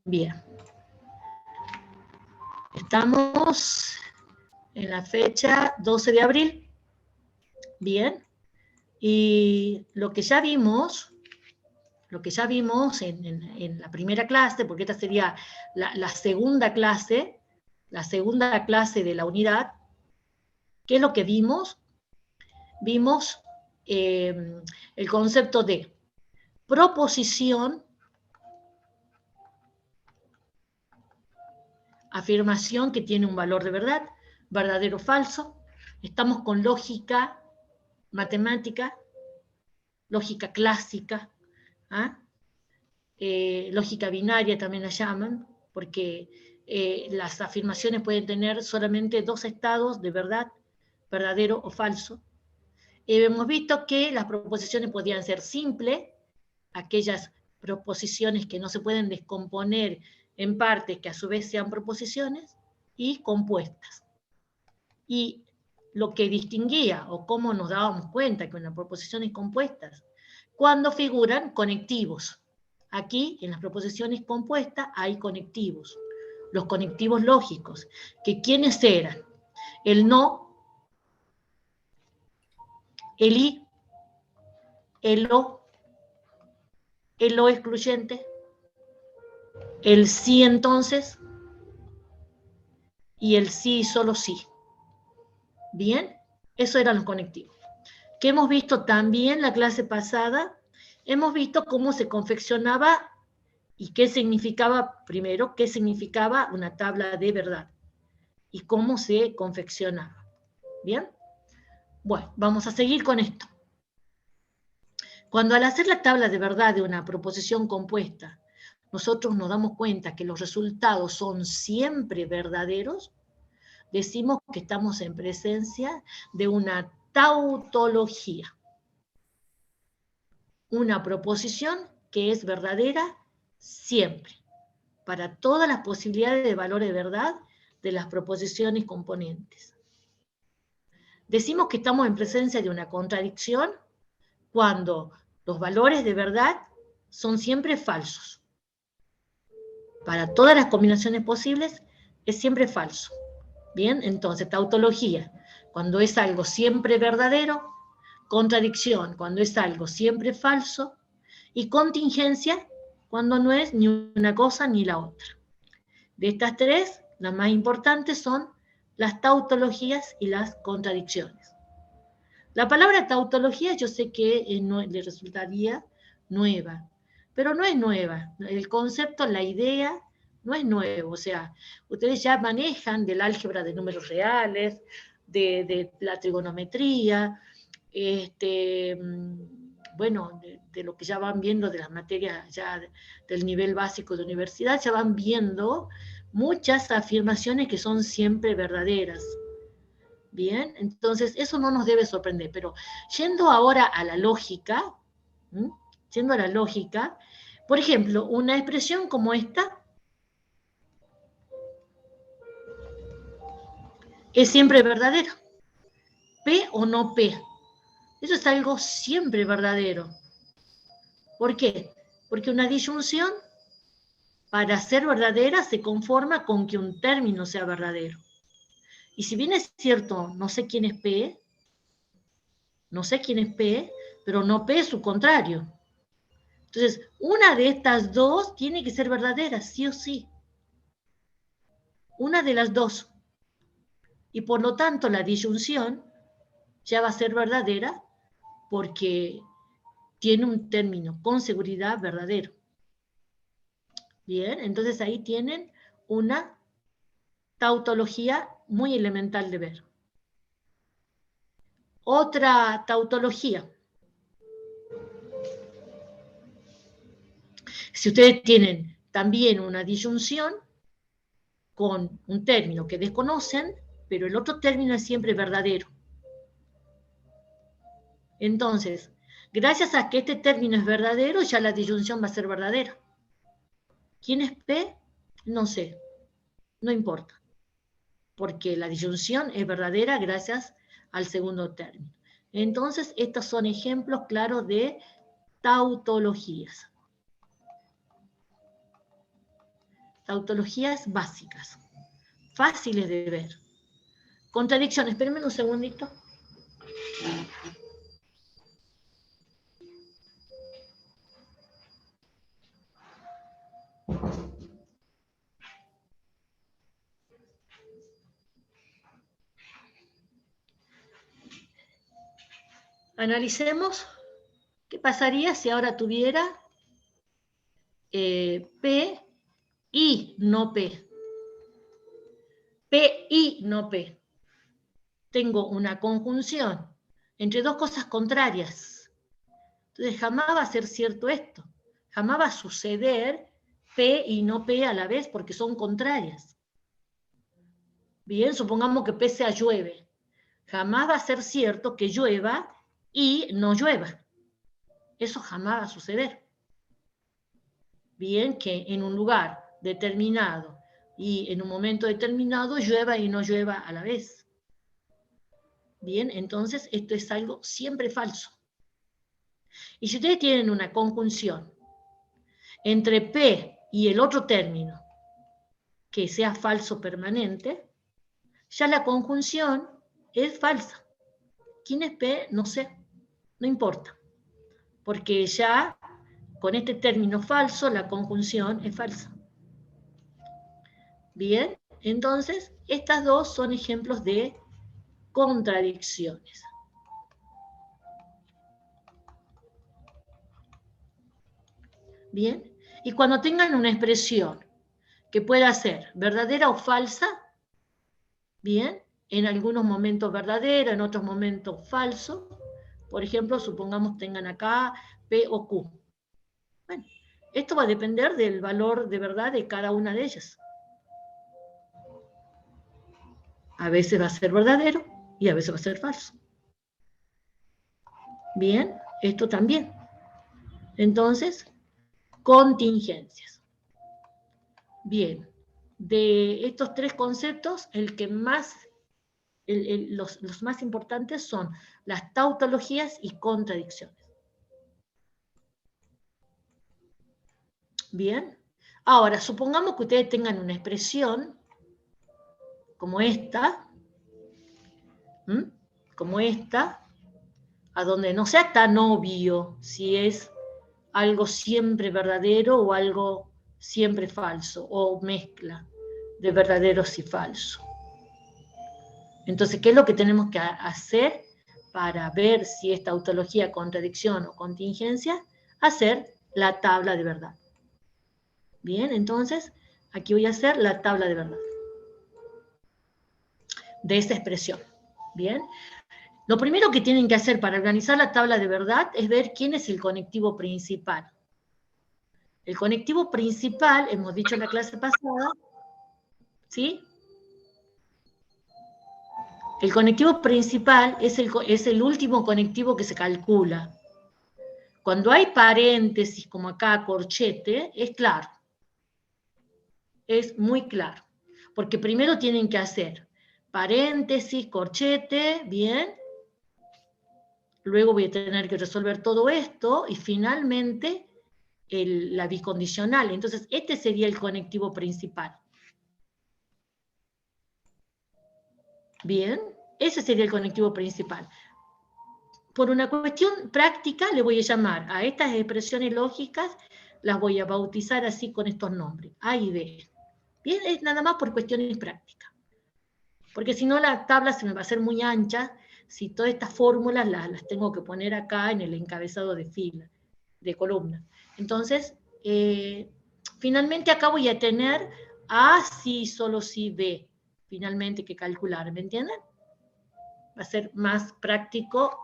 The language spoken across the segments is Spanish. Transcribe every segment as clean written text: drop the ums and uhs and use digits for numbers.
Bien. Estamos en la fecha 12 de abril. Bien. Y lo que ya vimos en la primera clase, porque esta sería la segunda clase de la unidad, ¿qué es lo que vimos? Vimos el concepto de proposición, afirmación que tiene un valor de verdad, verdadero o falso. Estamos con lógica matemática, lógica clásica, ¿ah? Lógica binaria también la llaman, porque las afirmaciones pueden tener solamente dos estados de verdad, verdadero o falso. Hemos visto que las proposiciones podían ser simples, aquellas proposiciones que no se pueden descomponer en partes que a su vez sean proposiciones, y compuestas. Y lo que distinguía, o cómo nos dábamos cuenta que una proposición es compuesta, cuando figuran conectivos. Aquí, en las proposiciones compuestas, hay conectivos. Los conectivos lógicos, que ¿quiénes eran? El no, el y, el o excluyente, el sí entonces, y el sí y solo sí. Bien, eso eran los conectivos. ¿Qué hemos visto también la clase pasada? Hemos visto cómo se confeccionaba y qué significaba, primero, qué significaba una tabla de verdad y cómo se confeccionaba. ¿Bien? Bueno, vamos a seguir con esto. Cuando al hacer la tabla de verdad de una proposición compuesta, nosotros nos damos cuenta que los resultados son siempre verdaderos, decimos que estamos en presencia de una tautología. Una proposición que es verdadera siempre, para todas las posibilidades de valor de verdad de las proposiciones componentes. Decimos que estamos en presencia de una contradicción cuando los valores de verdad son siempre falsos. Para todas las combinaciones posibles es siempre falso. Bien, entonces, tautología, cuando es algo siempre verdadero, contradicción, cuando es algo siempre falso, y contingencia, cuando no es ni una cosa ni la otra. De estas tres, las más importantes son las tautologías y las contradicciones. La palabra tautología yo sé que no, le resultaría nueva, pero no es nueva. El concepto, la idea, no es nuevo. O sea, ustedes ya manejan del álgebra de números reales, de la trigonometría, bueno, de lo que ya van viendo de las materias ya del nivel básico de universidad, ya van viendo muchas afirmaciones que son siempre verdaderas. Bien, entonces eso no nos debe sorprender, pero yendo ahora a la lógica, por ejemplo, una expresión como esta es siempre verdadera. P o no P. Eso es algo siempre verdadero. ¿Por qué? Porque una disyunción, para ser verdadera, se conforma con que un término sea verdadero. Y si bien es cierto, no sé quién es P, pero no P es su contrario. Entonces, una de estas dos tiene que ser verdadera, sí o sí. Una de las dos. Y por lo tanto, la disyunción ya va a ser verdadera porque tiene un término con seguridad verdadero. Bien, entonces ahí tienen una tautología muy elemental de ver. Otra tautología. Si ustedes tienen también una disyunción con un término que desconocen, pero el otro término es siempre verdadero. Entonces, gracias a que este término es verdadero, ya la disyunción va a ser verdadera. ¿Quién es P? No sé, no importa, porque la disyunción es verdadera gracias al segundo término. Entonces, estos son ejemplos claros de tautologías. tautologías básicas, fáciles de ver. Contradicción, espérenme un segundito. Analicemos qué pasaría si ahora tuviera P y no P. P y no P. Tengo una conjunción entre dos cosas contrarias. Entonces jamás va a ser cierto esto. Jamás va a suceder P y no P a la vez porque son contrarias. Bien, supongamos que P sea llueve. Jamás va a ser cierto que llueva y no llueva. Eso jamás va a suceder. Bien, que en un lugar determinado y en un momento determinado llueva y no llueva a la vez. Bien, entonces esto es algo siempre falso. Y si ustedes tienen una conjunción entre P y el otro término que sea falso permanente, ya la conjunción es falsa. ¿Quién es P? No sé, no importa. Porque ya con este término falso la conjunción es falsa. Bien, entonces estas dos son ejemplos de contradicciones. Bien, y cuando tengan una expresión que pueda ser verdadera o falsa, bien, en algunos momentos verdadera, en otros momentos falso, por ejemplo, supongamos tengan acá P o Q. Bueno, esto va a depender del valor de verdad de cada una de ellas. A veces va a ser verdadero y a veces va a ser falso. Bien, esto también. Entonces, contingencias. Bien, de estos tres conceptos, el que más, los más importantes son las tautologías y contradicciones. Bien, ahora supongamos que ustedes tengan una expresión como esta, a donde no sea tan obvio si es algo siempre verdadero o algo siempre falso, o mezcla de verdaderos y falsos. Entonces, ¿qué es lo que tenemos que hacer para ver si es tautología, contradicción o contingencia? Hacer la tabla de verdad. Bien, entonces, aquí voy a hacer la tabla de verdad de esta expresión. Bien, lo primero que tienen que hacer para organizar la tabla de verdad es ver quién es el conectivo principal. El conectivo principal, hemos dicho en la clase pasada, ¿sí? El conectivo principal es el último conectivo que se calcula. Cuando hay paréntesis, como acá, corchete, es claro. Es muy claro. Porque primero tienen que hacer paréntesis, corchete, bien. Luego voy a tener que resolver todo esto y finalmente la bicondicional. Entonces, este sería el conectivo principal. Bien, ese sería el conectivo principal. Por una cuestión práctica, le voy a llamar a estas expresiones lógicas, las voy a bautizar así con estos nombres, A y B. Bien, es nada más por cuestiones prácticas. Porque si no, la tabla se me va a hacer muy ancha si todas estas fórmulas las tengo que poner acá en el encabezado de fila, de columna. Entonces, finalmente acá voy a tener A, sí, solo sí, B, finalmente que calcular, ¿me entienden? Va a ser más práctico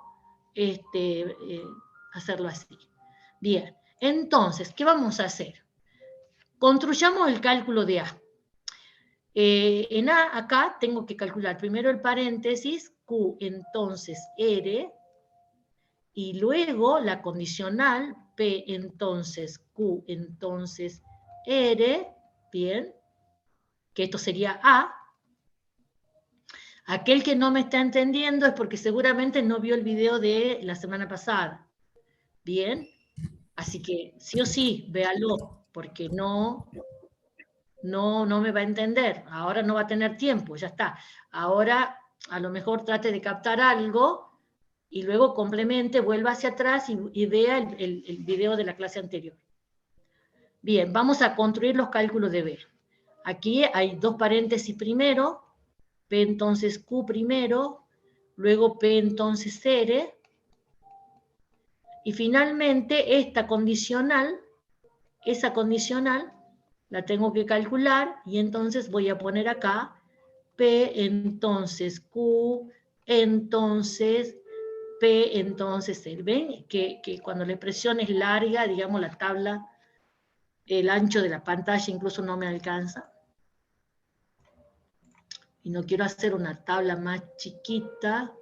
hacerlo así. Bien, entonces, ¿qué vamos a hacer? Construyamos el cálculo de A. En A, acá, tengo que calcular primero el paréntesis, Q, entonces R, y luego la condicional, P, entonces Q, entonces R, bien, que esto sería A. Aquel que no me está entendiendo es porque seguramente no vio el video de la semana pasada. Bien, así que sí o sí, véalo, porque no no me va a entender, ahora no va a tener tiempo, ya está. Ahora a lo mejor trate de captar algo y luego complemente, vuelva hacia atrás y vea el video de la clase anterior. Bien, vamos a construir los cálculos de B. Aquí hay dos paréntesis primero, P entonces Q primero, luego P entonces R, y finalmente esta condicional, esa condicional, la tengo que calcular, y entonces voy a poner acá P entonces Q, entonces P entonces R. ¿Ven? Que cuando la expresión es larga, digamos la tabla, el ancho de la pantalla incluso no me alcanza. Y no quiero hacer una tabla más chiquita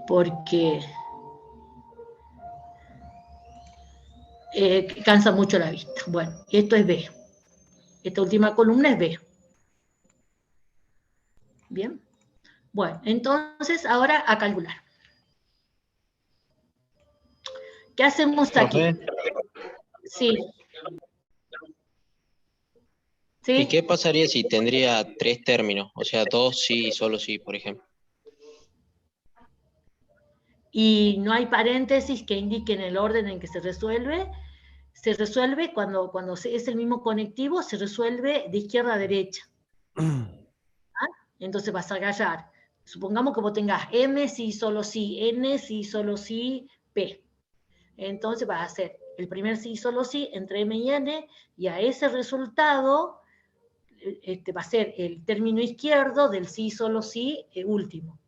porque cansa mucho la vista. Bueno, esto es B. Esta última columna es B. Bien. Bueno, entonces ahora a calcular. ¿Qué hacemos aquí? Sí. ¿Sí? ¿Y qué pasaría si tendría 3 términos? O sea, 2 sí y solo sí, por ejemplo. Y no hay paréntesis que indiquen el orden en que se resuelve cuando es el mismo conectivo, se resuelve de izquierda a derecha. ¿Ah? Entonces vas a agarrar, supongamos que vos tengas M sí, solo sí, N sí, solo sí, P. Entonces vas a hacer el primer sí, solo sí, entre M y N, y a ese resultado va a ser el término izquierdo del sí, solo sí, último.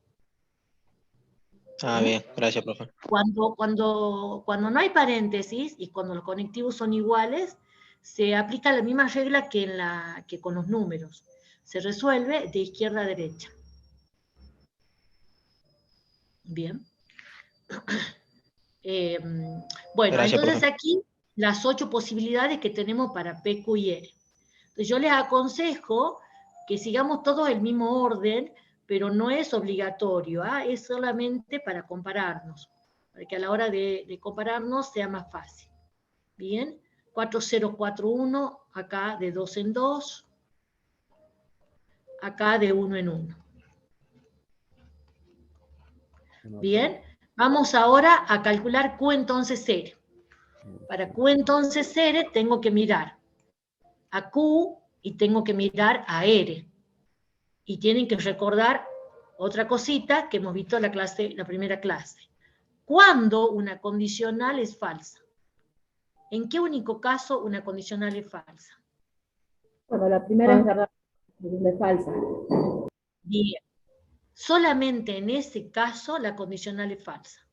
Ah, bien, gracias, profe. Cuando no hay paréntesis y cuando los conectivos son iguales, se aplica la misma regla que con los números. Se resuelve de izquierda a derecha. Bien. Bueno, Gracias, entonces profe. aquí las 8 posibilidades que tenemos para P, Q y R. Entonces yo les aconsejo que sigamos todos el mismo orden, pero no es obligatorio, es solamente para compararnos, para que a la hora de compararnos sea más fácil. Bien, 4041, acá de 2 en 2, acá de 1 en 1. Bien, vamos ahora a calcular Q entonces R. Para Q entonces R tengo que mirar a Q y tengo que mirar a R. Y tienen que recordar otra cosita que hemos visto en la primera clase. ¿Cuándo una condicional es falsa? ¿En qué único caso una condicional es falsa? Cuando la primera es verdad, la segunda es falsa. Bien. Solamente en ese caso la condicional es falsa.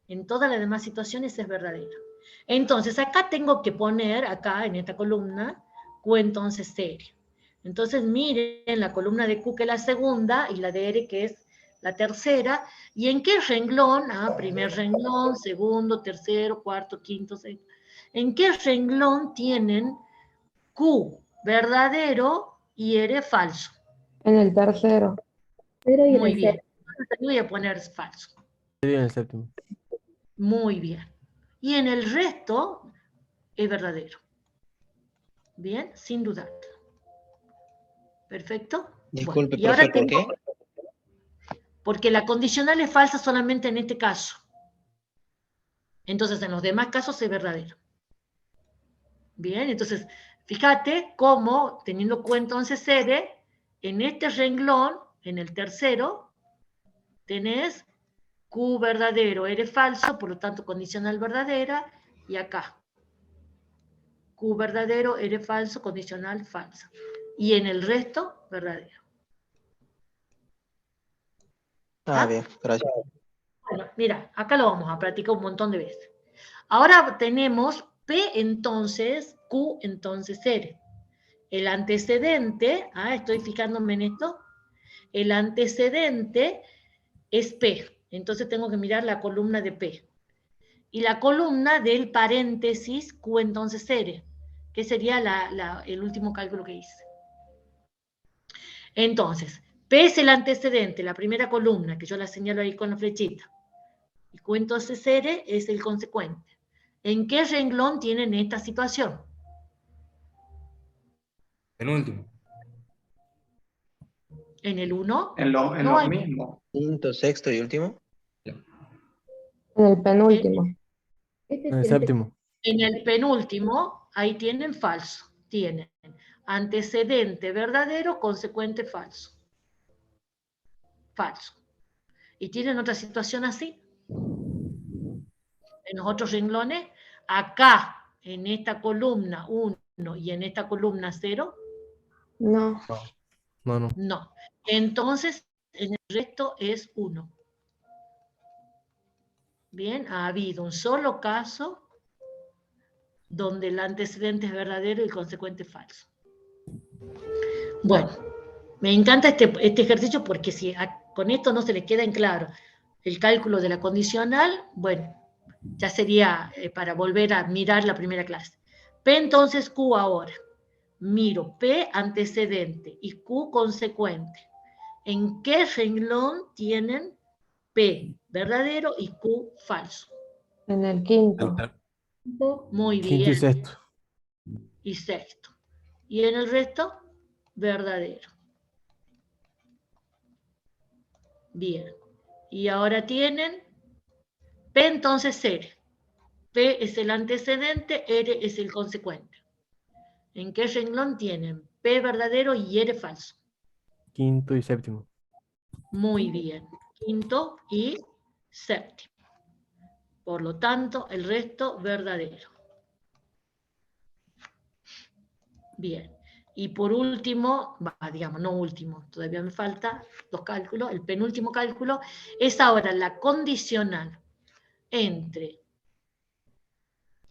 En todas las demás situaciones es verdadera. Entonces, acá tengo que poner, acá en esta columna, Q entonces R. Entonces, miren la columna de Q que es la segunda y la de R que es la tercera. ¿Y en qué renglón? Primer renglón, segundo, tercero, cuarto, quinto, sexto. ¿En qué renglón tienen Q verdadero y R falso? En el tercero. Pero y en Muy el bien. Entonces, voy a poner falso. En el séptimo. Muy bien. Y en el resto es verdadero. Bien, sin dudar. Perfecto. Disculpe, Bueno, y ahora profe, ¿por qué? porque la condicional es falsa solamente en este caso. Entonces, en los demás casos es verdadero. Bien, entonces, fíjate cómo, teniendo Q entonces R, en este renglón, en el tercero, tenés Q verdadero, R falso, por lo tanto, condicional verdadera, y acá. Q verdadero, R falso, condicional falsa. Y en el resto, verdadero. Bien, gracias. Bueno, mira, acá lo vamos a practicar un montón de veces. Ahora tenemos P entonces, Q entonces R. El antecedente, estoy fijándome en esto, el antecedente es P. Entonces tengo que mirar la columna de P. Y la columna del paréntesis Q entonces R, que sería el último cálculo que hice. Entonces, P es el antecedente, la primera columna, que yo la señalo ahí con la flechita. Y Q entonces R es el consecuente. ¿En qué renglón tienen esta situación? Penúltimo. En el 1 En no lo hay. mismo. Quinto, sexto y último. En el penúltimo. Este En el siempre séptimo. En el penúltimo, ahí tienen falso. Tienen antecedente verdadero, consecuente falso. Falso. ¿Y tienen otra situación así? En los otros renglones, acá, en esta columna 1 y en esta columna 0, no. No, no. no. Entonces, en el resto es 1. Bien, ha habido un solo caso donde el antecedente es verdadero y el consecuente es falso. Bueno, me encanta este ejercicio porque si con esto no se le queda en claro el cálculo de la condicional, bueno, ya sería para volver a mirar la primera clase. P entonces Q ahora. Miro P antecedente y Q consecuente. ¿En qué renglón tienen P verdadero y Q falso? En el El quinto. Muy quinto y bien. sexto. Y sexto. Y en el resto, verdadero. Bien. Y ahora tienen P entonces R. P es el antecedente, R es el consecuente. ¿En qué renglón tienen P verdadero y R falso? Quinto y séptimo. Muy bien. Quinto y séptimo. Por lo tanto, el resto verdadero. Bien. Y por último, digamos, no último, todavía me falta 2 cálculos. El penúltimo cálculo es ahora la condicional entre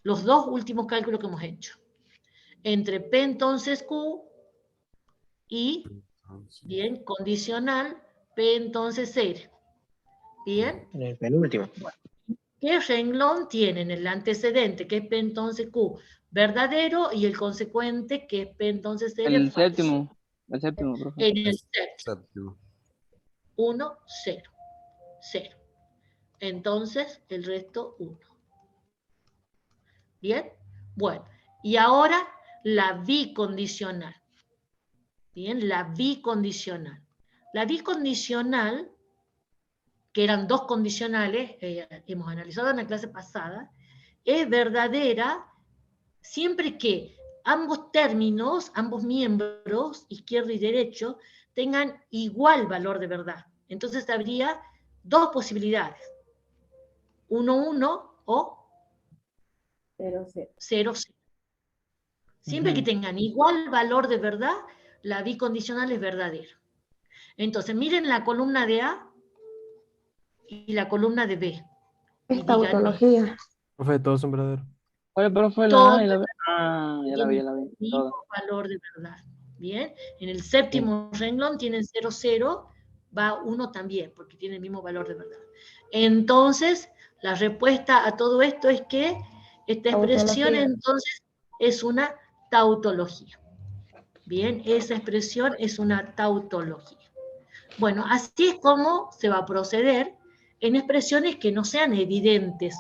los 2 últimos cálculos que hemos hecho. Entre P entonces Q y, bien, condicional P entonces R. Bien. En el penúltimo. ¿Qué renglón tienen el antecedente, que es P entonces Q, verdadero, y el consecuente, que es P entonces R, El falso? séptimo, profe. En el séptimo. Séptimo. 1, 0. 0. Entonces, el resto 1. ¿Bien? Bueno, y ahora la bicondicional. Bien, la bicondicional. La bicondicional, que eran 2 condicionales, hemos analizado en la clase pasada, es verdadera siempre que ambos términos, ambos miembros, izquierdo y derecho, tengan igual valor de verdad. Entonces habría 2 posibilidades. 1, 1 o 0, 0. 0, 0. Siempre que tengan igual valor de verdad, la bicondicional es verdadera. Entonces, miren la columna de A y la columna de B. Y Esta díganme, tautología. Profe, todos son verdaderos. Oye, profe, la todos A y la B. Ah, ya la vi, tienen ya la vi. el mismo Todas. valor de verdad. Bien, en el séptimo renglón tienen 0, 0, va 1 también, porque tiene el mismo valor de verdad. Entonces, la respuesta a todo esto es que esta expresión Tautología. entonces es una tautología. Bien, esa expresión es una tautología. Bueno, así es como se va a proceder en expresiones que no sean evidentes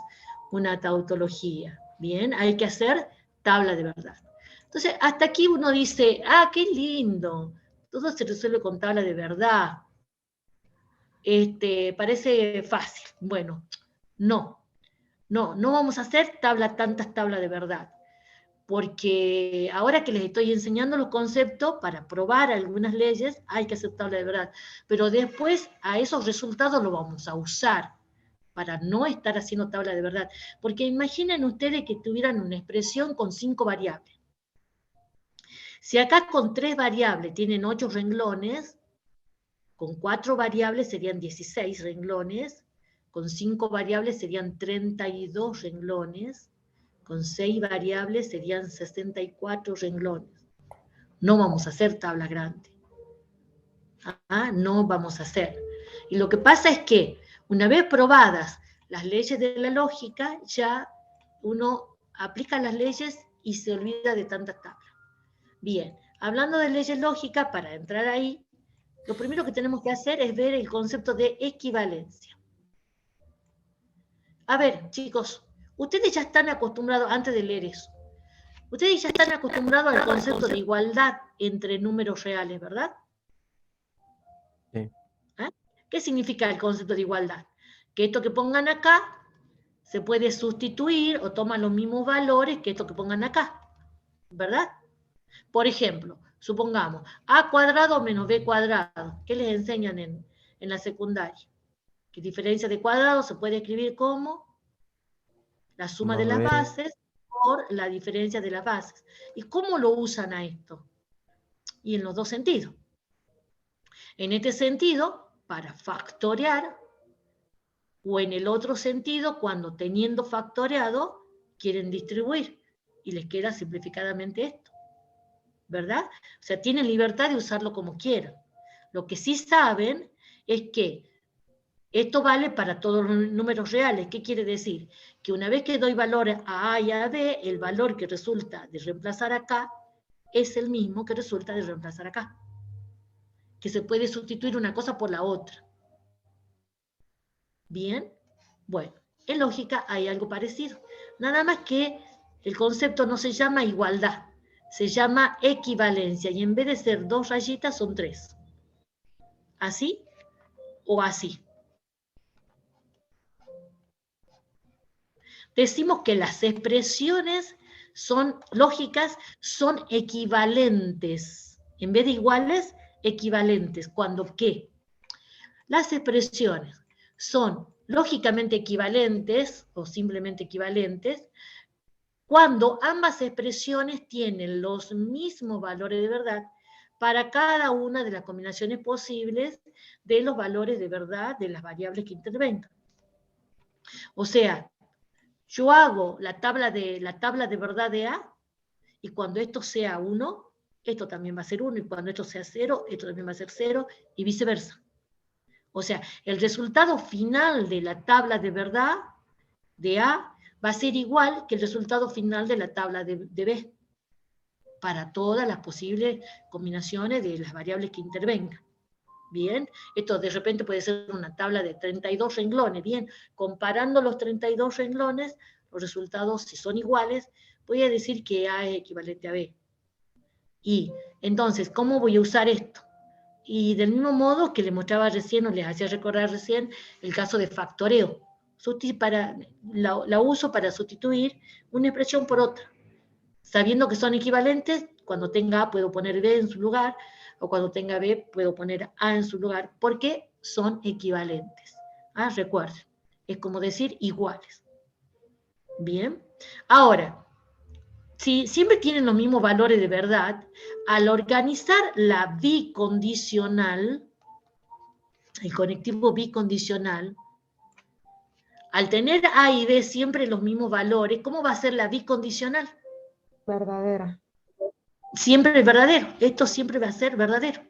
una tautología. Bien, hay que hacer tabla de verdad. Entonces, hasta aquí uno dice, ah, qué lindo, todo se resuelve con tabla de verdad. Parece fácil. Bueno, no vamos a hacer tantas tablas de verdad. Porque ahora que les estoy enseñando los conceptos para probar algunas leyes, hay que hacer tabla de verdad. Pero después a esos resultados los vamos a usar para no estar haciendo tabla de verdad. Porque imaginen ustedes que tuvieran una expresión con 5 variables. Si acá con 3 variables tienen 8 renglones, con 4 variables serían 16 renglones, con 5 variables serían 32 renglones, con 6 variables serían 64 renglones. No vamos a hacer tabla grande. No vamos a hacer. Y lo que pasa es que una vez probadas las leyes de la lógica, ya uno aplica las leyes y se olvida de tantas tablas. Bien, hablando de leyes lógicas, para entrar ahí, lo primero que tenemos que hacer es ver el concepto de equivalencia. A ver, chicos, ustedes ya están acostumbrados, antes de leer eso, Ustedes ya están acostumbrados al concepto de igualdad entre números reales, ¿verdad? Sí. ¿Eh? ¿Qué significa el concepto de igualdad? Que esto que pongan acá se puede sustituir o toma los mismos valores que esto que pongan acá, ¿verdad? Por ejemplo, supongamos a cuadrado menos b cuadrado. ¿Qué les enseñan en la secundaria? Que diferencia de cuadrado se puede escribir como la suma de las B. bases por la diferencia de las bases. ¿Y cómo lo usan a esto? Y en los dos sentidos. En este sentido, para factorear, o en el otro sentido, cuando teniendo factoreado, quieren distribuir y les queda simplificadamente esto, ¿verdad? O sea, tienen libertad de usarlo como quieran. Lo que sí saben es que esto vale para todos los números reales. ¿Qué quiere decir? Que una vez que doy valores a A y a B, el valor que resulta de reemplazar acá es el mismo que resulta de reemplazar acá. Que se puede sustituir una cosa por la otra. ¿Bien? Bueno, en lógica hay algo parecido. Nada más que el concepto no se llama igualdad, se llama equivalencia. Y en vez de ser 2 rayitas, son 3. ¿Así o así? Decimos que las expresiones son lógicas, son equivalentes. En vez de iguales, equivalentes. ¿Cuándo qué? Las expresiones son lógicamente equivalentes o simplemente equivalentes cuando ambas expresiones tienen los mismos valores de verdad para cada una de las combinaciones posibles de los valores de verdad de las variables que intervengan. O sea, yo hago la tabla de verdad de A, y cuando esto sea 1, esto también va a ser 1, y cuando esto sea 0, esto también va a ser 0, y viceversa. O sea, el resultado final de la tabla de verdad de A va a ser igual que el resultado final de la tabla de B, para todas las posibles combinaciones de las variables que intervengan. Bien, esto de repente puede ser una tabla de 32 renglones. Bien, comparando los 32 renglones, los resultados, si son iguales, voy a decir que A es equivalente a B. Y entonces, ¿cómo voy a usar esto? Y del mismo modo que les mostraba recién, o les hacía recordar recién, el caso de factoreo. La uso para sustituir una expresión por otra. Sabiendo que son equivalentes, cuando tenga A puedo poner B en su lugar, o cuando tenga B puedo poner A en su lugar, porque son equivalentes. Recuerden, es como decir iguales. Bien, ahora, si siempre tienen los mismos valores de verdad, al organizar la bicondicional, el conectivo bicondicional, al tener A y B siempre los mismos valores, ¿cómo va a ser la bicondicional? Verdadera. Siempre verdadero. Esto siempre va a ser verdadero.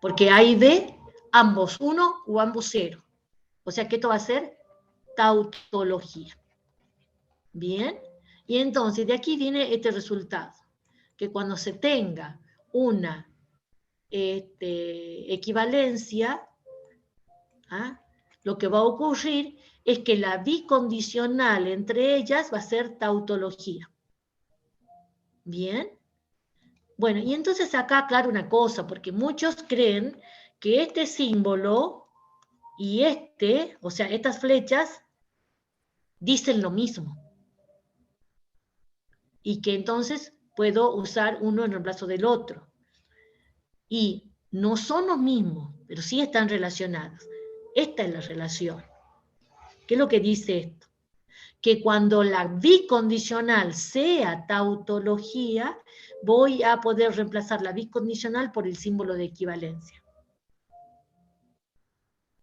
Porque A y B, ambos 1 o ambos 0. O sea que esto va a ser tautología. Bien. Y entonces de aquí viene este resultado. Que cuando se tenga una equivalencia, lo que va a ocurrir es que la bicondicional entre ellas va a ser tautología. Bien. Bueno, y entonces acá aclaro una cosa, porque muchos creen que este símbolo y o sea, estas flechas, dicen lo mismo. Y que entonces puedo usar uno en reemplazo del otro. Y no son los mismos, pero sí están relacionados. Esta es la relación. ¿Qué es lo que dice esto? Que cuando la bicondicional sea tautología, voy a poder reemplazar la bicondicional por el símbolo de equivalencia.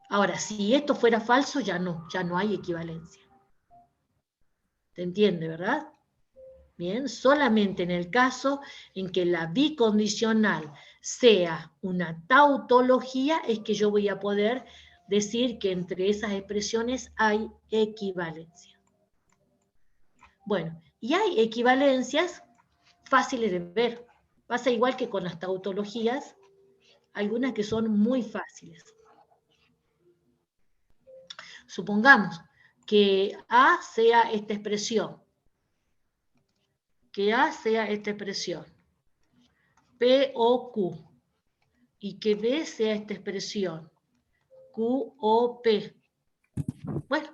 Ahora, si esto fuera falso, ya no hay equivalencia. ¿Se entiende, verdad? Bien, solamente en el caso en que la bicondicional sea una tautología es que yo voy a poder decir que entre esas expresiones hay equivalencia. Bueno, y hay equivalencias fáciles de ver. Pasa igual que con las tautologías, algunas que son muy fáciles. Supongamos que A sea esta expresión, que A sea esta expresión, P o Q, y que B sea esta expresión, Q o P. Bueno,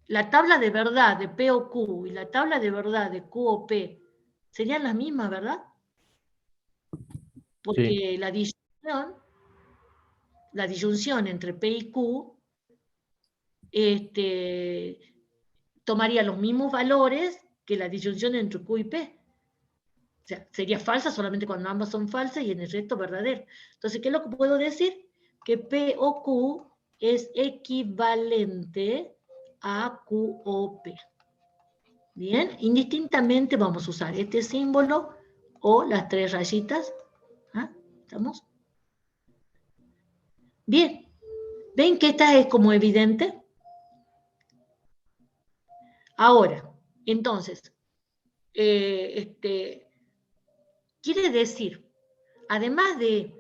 la tabla de verdad de P o Q y la tabla de verdad de Q o P serían las mismas, ¿verdad? Porque Sí. la disyunción entre P y Q tomaría los mismos valores que la disyunción entre Q y P. O sea, sería falsa solamente cuando ambas son falsas y en el resto verdadero. Entonces, ¿qué es lo que puedo decir? Que P o Q es equivalente a Q o P. Bien, indistintamente vamos a usar este símbolo o las tres rayitas. ¿Ah? ¿Estamos? Bien, ¿ven que esta es como evidente? Ahora, entonces, quiere decir, además de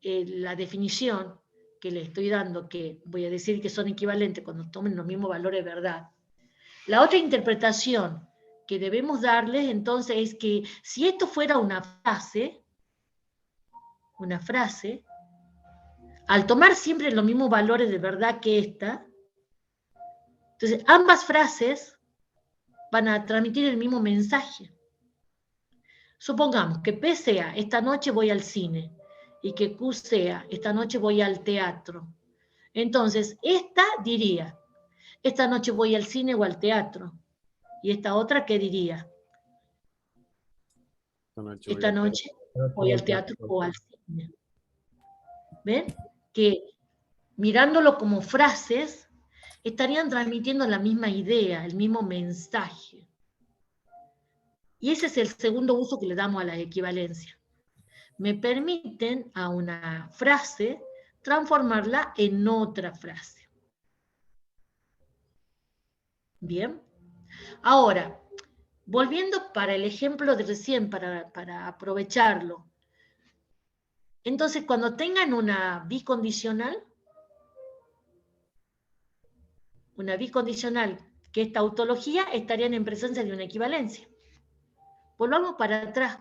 la definición que le estoy dando, que voy a decir que son equivalentes cuando tomen los mismos valores de verdad, la otra interpretación que debemos darles entonces es que si esto fuera una frase, al tomar siempre los mismos valores de verdad que esta, entonces ambas frases van a transmitir el mismo mensaje. Supongamos que P sea, esta noche voy al cine, y que Q sea, esta noche voy al teatro. Entonces, esta diría, esta noche voy al cine o al teatro. Y esta otra, ¿qué diría? Esta noche voy al teatro o al cine. ¿Ven? Que mirándolo como frases, estarían transmitiendo la misma idea, el mismo mensaje. Y ese es el segundo uso que le damos a la equivalencia. Me permiten a una frase transformarla en otra frase. Bien. Ahora, volviendo para el ejemplo de recién, para aprovecharlo. Entonces, cuando tengan una bicondicional, que es tautología, estarían en presencia de una equivalencia. Volvamos para atrás.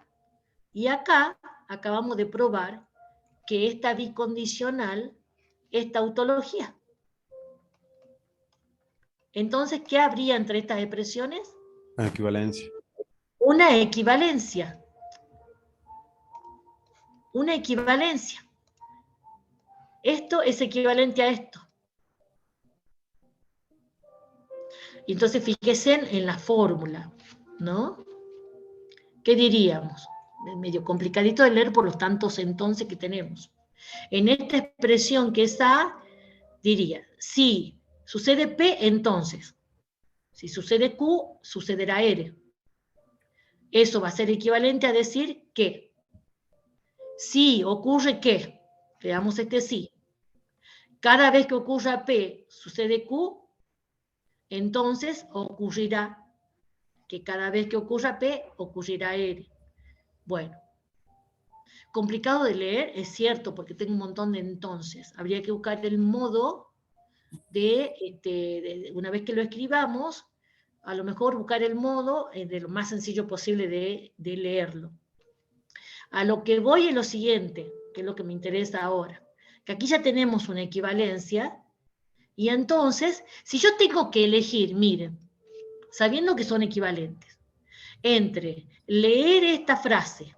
Y acá acabamos de probar que esta bicondicional es tautología. Entonces, ¿qué habría entre estas expresiones? Equivalencia. Una equivalencia. Una equivalencia. Esto es equivalente a esto. Y entonces fíjense en la fórmula, ¿no? ¿Qué diríamos? Es medio complicadito de leer por los tantos entonces que tenemos. En esta expresión que es A, diría, si sucede P, entonces. Si sucede Q, sucederá R. Eso va a ser equivalente a decir que si ocurre que, veamos este sí, cada vez que ocurra P, sucede Q, entonces ocurrirá que cada vez que ocurra P, ocurrirá R. Bueno, complicado de leer, es cierto, porque tengo un montón de entonces. Habría que buscar el modo de una vez que lo escribamos, a lo mejor buscar el modo de lo más sencillo posible de leerlo. A lo que voy es lo siguiente, que es lo que me interesa ahora, que aquí ya tenemos una equivalencia, y entonces, si yo tengo que elegir, miren, sabiendo que son equivalentes, entre leer esta frase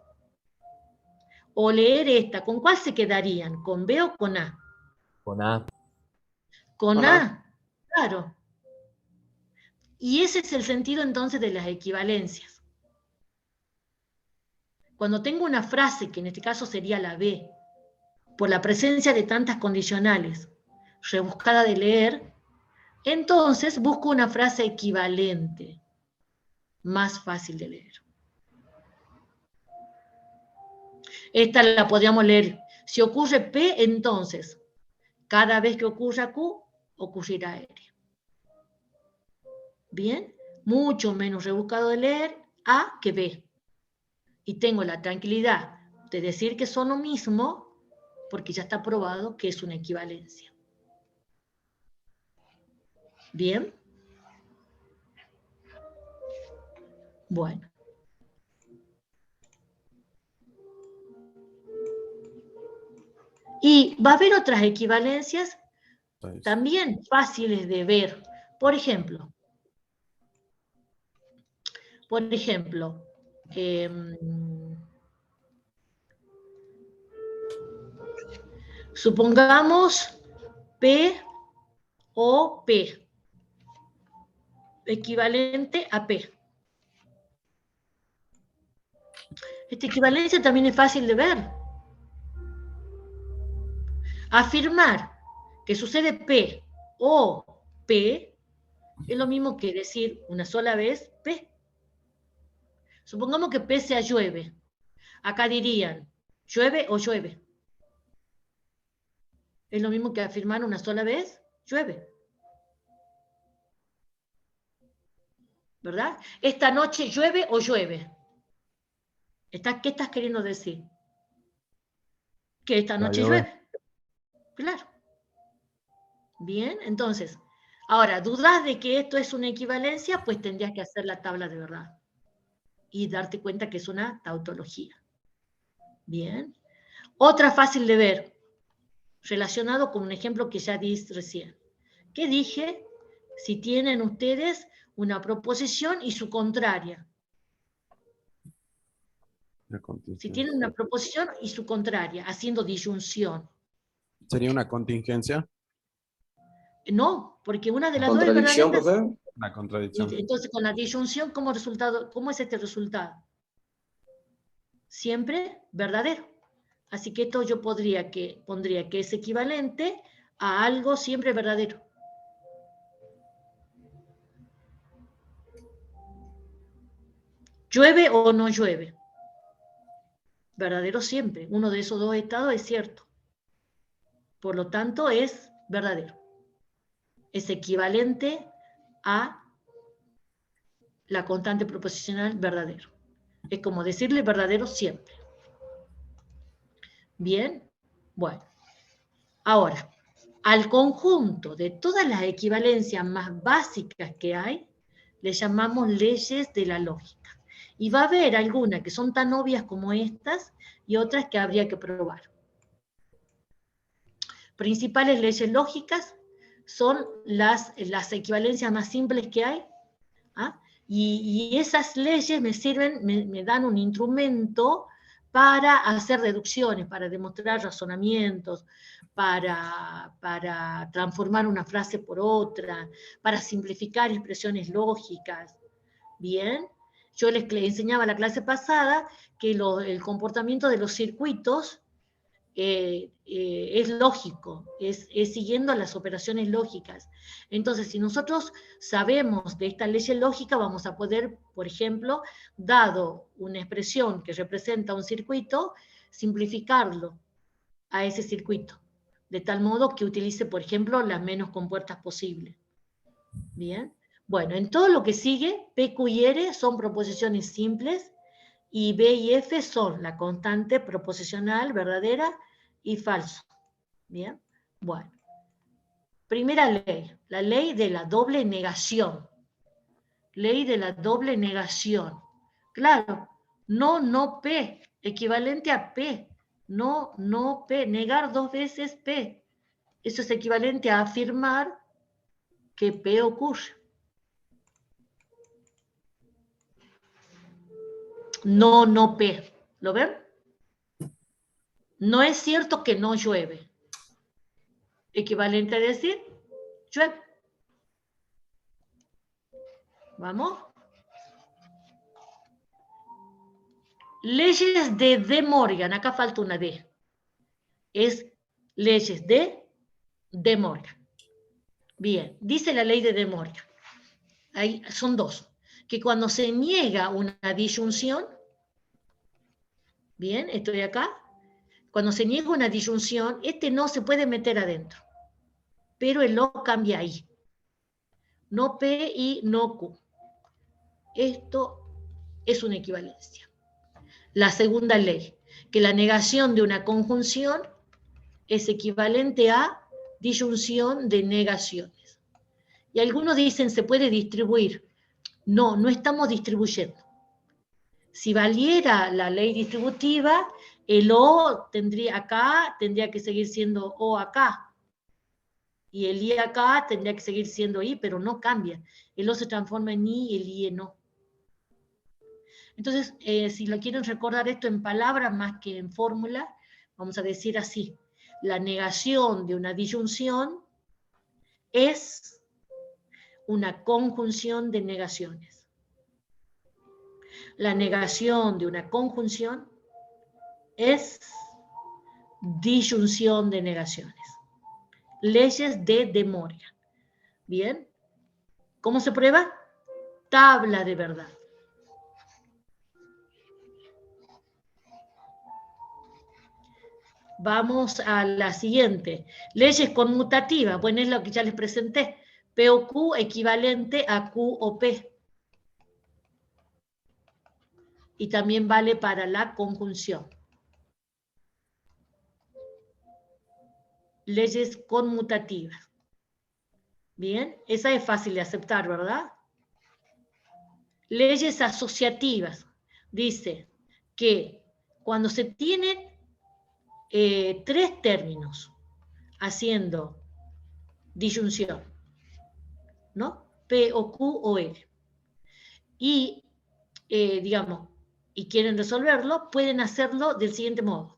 o leer esta, ¿con cuál se quedarían? ¿Con B o con A? Con A. Con Con A, A. claro. Y ese es el sentido entonces de las equivalencias. Cuando tengo una frase, que en este caso sería la B, por la presencia de tantas condicionales, rebuscada de leer, entonces busco una frase equivalente, más fácil de leer. Esta la podríamos leer. Si ocurre P, entonces, cada vez que ocurra Q, ocurrirá R. Bien, mucho menos rebuscado de leer A que B. Y tengo la tranquilidad de decir que son lo mismo, porque ya está probado que es una equivalencia. Bien. Bueno. Y va a haber otras equivalencias también fáciles de ver. Por ejemplo, supongamos P o P, equivalente a P. Esta equivalencia también es fácil de ver. Afirmar que sucede P o P es lo mismo que decir una sola vez P. Supongamos que P sea llueve. Acá dirían llueve o llueve. Es lo mismo que afirmar una sola vez llueve. ¿Verdad? Esta noche llueve o llueve. ¿Qué estás queriendo decir? Que esta noche llueve. Claro. Bien, entonces, ahora, ¿dudas de que esto es una equivalencia? Pues tendrías que hacer la tabla de verdad y darte cuenta que es una tautología. Bien. Otra fácil de ver, relacionado con un ejemplo que ya di recién. ¿Qué dije? Si tienen ustedes una proposición y su contraria. Si tienen una proposición y su contraria, haciendo disyunción. ¿Sería una contingencia? No, porque una de las dos es ¿Contradicción, verdadera. profe? Una contradicción. Entonces, con la disyunción, ¿cómo es este resultado? Siempre verdadero. Así que esto yo pondría que es equivalente a algo siempre verdadero. ¿Llueve o no llueve? Verdadero siempre. Uno de esos dos estados es cierto. Por lo tanto, es verdadero. Es equivalente a la constante proposicional verdadero. Es como decirle verdadero siempre. Bien, bueno. Ahora, al conjunto de todas las equivalencias más básicas que hay, le llamamos leyes de la lógica. Y va a haber algunas que son tan obvias como estas y otras que habría que probar. Principales leyes lógicas son las equivalencias más simples que hay, ¿ah? Y esas leyes me sirven, me dan un instrumento para hacer deducciones, para demostrar razonamientos, para transformar una frase por otra, para simplificar expresiones lógicas. Bien, yo les enseñaba la clase pasada que el comportamiento de los circuitos es lógico, es siguiendo las operaciones lógicas. Entonces, si nosotros sabemos de esta ley lógica, vamos a poder, por ejemplo, dado una expresión que representa un circuito, simplificarlo a ese circuito, de tal modo que utilice, por ejemplo, las menos compuertas posibles. Bien. Bueno, en todo lo que sigue, P, Q y R son proposiciones simples, y B y F son la constante proposicional verdadera y falso. Bien, bueno. Primera ley, la ley de la doble negación. Ley de la doble negación. Claro, no P, equivalente a P. No P, negar dos veces P. Eso es equivalente a afirmar que P ocurre. No P. ¿Lo ven? No es cierto que no llueve. Equivalente a decir, llueve. ¿Vamos? Leyes de De Morgan. Acá falta una D. Es leyes de De Morgan. Bien, dice la ley de De Morgan. Ahí son dos. Que cuando se niega una disyunción, bien, estoy acá, cuando se niega una disyunción, este no se puede meter adentro, pero el no cambia ahí. No P y no Q. Esto es una equivalencia. La segunda ley, que la negación de una conjunción es equivalente a disyunción de negaciones. Y algunos dicen, se puede distribuir. No estamos distribuyendo. Si valiera la ley distributiva, el O tendría que seguir siendo O acá. Y el I acá tendría que seguir siendo I, pero no cambia. El O se transforma en I y el I en O. Entonces, si lo quieren recordar esto en palabras más que en fórmula, vamos a decir así. La negación de una disyunción es una conjunción de negaciones. La negación de una conjunción es disyunción de negaciones. Leyes de De Moria. ¿Bien? ¿Cómo se prueba? Tabla de verdad. Vamos a la siguiente. Leyes conmutativas. Bueno, es lo que ya les presenté. P o Q equivalente a Q o P. Y también vale para la conjunción. Leyes conmutativas. Bien, esa es fácil de aceptar, ¿verdad? Leyes asociativas. Dice que cuando se tienen tres términos haciendo disyunción, ¿no? P o Q o L. Y, digamos, y quieren resolverlo, pueden hacerlo del siguiente modo.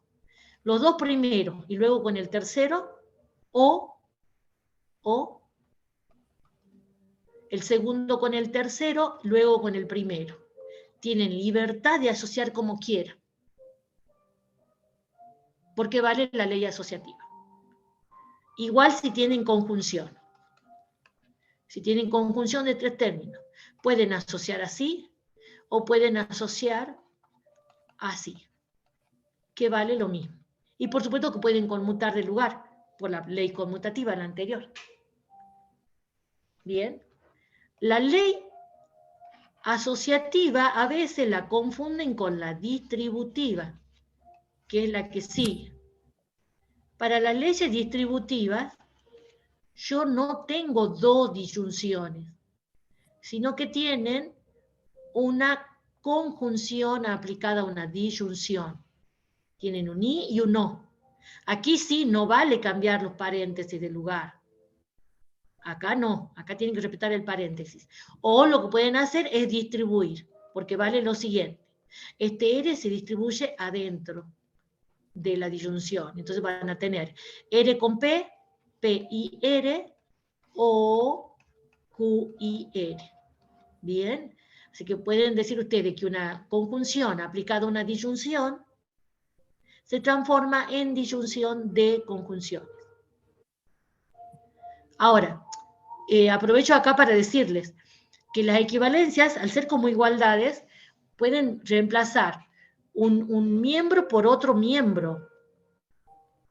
Los dos primeros y luego con el tercero, o el segundo con el tercero, luego con el primero. Tienen libertad de asociar como quieran, porque vale la ley asociativa. Igual si tienen conjunción. Si tienen conjunción de tres términos, pueden asociar así o pueden asociar así, que vale lo mismo. Y por supuesto que pueden conmutar de lugar, por la ley conmutativa, la anterior. Bien. La ley asociativa a veces la confunden con la distributiva, que es la que sigue. Para las leyes distributivas, yo no tengo dos disyunciones, sino que tienen una conjunción aplicada a una disyunción. Tienen un I y un O. Aquí sí no vale cambiar los paréntesis de lugar. Acá no, acá tienen que respetar el paréntesis. O lo que pueden hacer es distribuir, porque vale lo siguiente. Este R se distribuye adentro de la disyunción. Entonces van a tener R con P, P y R, O, Q y R. Bien, así que pueden decir ustedes que una conjunción aplicada a una disyunción se transforma en disyunción de conjunciones. Ahora, aprovecho acá para decirles que las equivalencias, al ser como igualdades, pueden reemplazar un miembro por otro miembro,